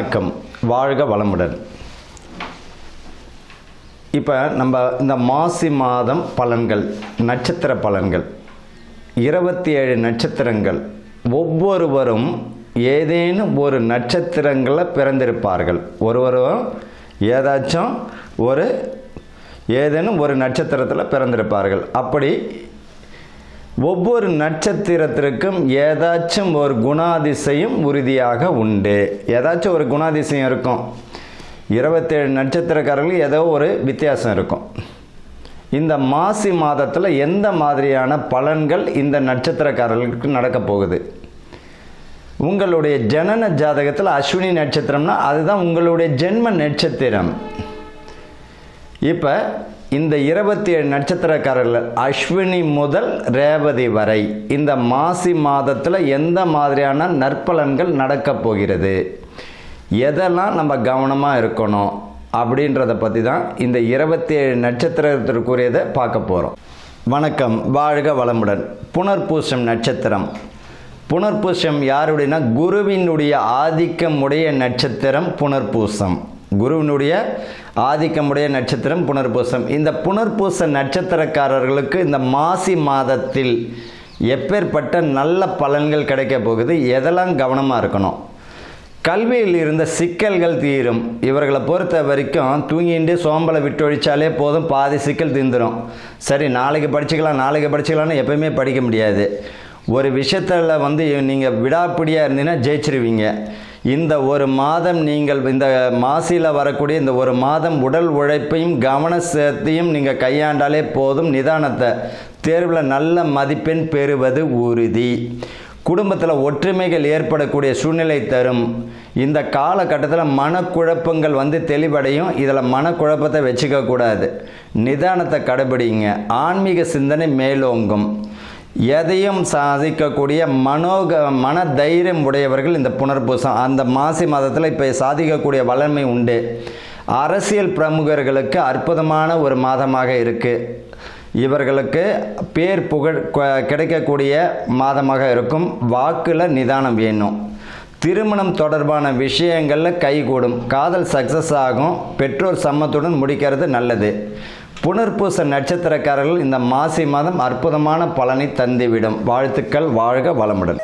வணக்கம், வாழ்க வளமுடன். இப்போ நம்ம இந்த மாசி மாதம் பலன்கள், நட்சத்திர பலன்கள், 27 நட்சத்திரங்கள், ஒவ்வொருவரும் ஏதேனும் ஒரு நட்சத்திரங்களில் பிறந்திருப்பார்கள். ஒருவரும் ஏதேனும் ஒரு நட்சத்திரத்தில் பிறந்திருப்பார்கள். அப்படி ஒவ்வொரு நட்சத்திரத்திற்கும் ஏதாச்சும் ஒரு குணாதிசயம் உறுதியாக உண்டு. ஏதாச்சும் ஒரு குணாதிசயம் இருக்கும். 27 நட்சத்திரக்காரர்களுக்கு ஏதோ ஒரு வித்தியாசம் இருக்கும். இந்த மாசி மாதத்தில் எந்த மாதிரியான பலன்கள் இந்த நட்சத்திரக்காரர்களுக்கு நடக்க போகுது? உங்களுடைய ஜனன ஜாதகத்தில் அஸ்வினி நட்சத்திரம்னா அதுதான் உங்களுடைய ஜென்ம நட்சத்திரம். இப்போ இந்த 27 நட்சத்திரக்காரர்கள் அஸ்வினி முதல் ரேவதி வரை இந்த மாசி மாதத்தில் எந்த மாதிரியான நற்பலன்கள் நடக்கப் போகிறது, எதெல்லாம் நம்ம கவனமாக இருக்கணும் அப்படின்றத பற்றி தான் இந்த 27 நட்சத்திரத்திற்குரியதை பார்க்க போகிறோம். வணக்கம், வாழ்க வளமுடன். புனர்பூசம் நட்சத்திரம். புனர்பூசம் யாருடையனா குருவினுடைய ஆதிக்கமுடைய நட்சத்திரம் புனர்பூசம். குருவினுடைய ஆதிக்கமுடைய நட்சத்திரம் புனர்பூசம். இந்த புனர்பூச நட்சத்திரக்காரர்களுக்கு இந்த மாசி மாதத்தில் எப்பேற்பட்ட நல்ல பலன்கள் கிடைக்க போகுது, எதெல்லாம் கவனமாக இருக்கணும்? கல்வியில் இருந்த சிக்கல்கள் தீரும். இவர்களை பொறுத்த வரைக்கும் தூங்கிட்டு சோம்பலை விட்டொழிச்சாலே போதும், பாதி சிக்கல் தீர்ந்துடும். சரி, நாளைக்கு படிச்சுக்கலாம்னு எப்பயுமே படிக்க முடியாது. ஒரு விஷயத்தில் நீங்கள் விடாப்பிடியாக இருந்தீங்கன்னா ஜெயிச்சிருவீங்க. இந்த ஒரு மாதம் நீங்கள் இந்த மாசியில் வரக்கூடிய இந்த ஒரு மாதம் உடல் உழைப்பையும் கவனத்தையும் நீங்கள் கையாண்டாலே போதும். நிதானத்தை தேர்வில் நல்ல மதிப்பெண் பெறுவது உறுதி. குடும்பத்தில் ஒற்றுமைகள் ஏற்படக்கூடிய சூழ்நிலை தரும். இந்த காலகட்டத்தில் மனக்குழப்பங்கள் தெளிவடையும். இதில் மனக்குழப்பத்தை வச்சுக்கக்கூடாது. நிதானத்தை கடைபிடிங்க. ஆன்மீக சிந்தனை மேலோங்கும். எதையும் சாதிக்கக்கூடிய மன தைரியம் உடையவர்கள் இந்த புனர்பூசம். அந்த மாசி மாதத்தில் இப்போ சாதிக்கக்கூடிய வல்லமை உண்டு. அரசியல் பிரமுகர்களுக்கு அற்புதமான ஒரு மாதமாக இருக்குது. இவர்களுக்கு பேர் புகழ் கிடைக்கக்கூடிய மாதமாக இருக்கும். வாக்கில் நிதானம் வேணும். திருமணம் தொடர்பான விஷயங்களில் கைகூடும். காதல் சக்ஸஸ் ஆகும். பெற்றோர் சம்மத்துடன் முடிக்கிறது நல்லது. புனர்பூச நட்சத்திரக்காரர்கள் இந்த மாசி மாதம் அற்புதமான பலனை தந்துவிடும். வாழ்த்துக்கள், வாழ்க வளமுடன்.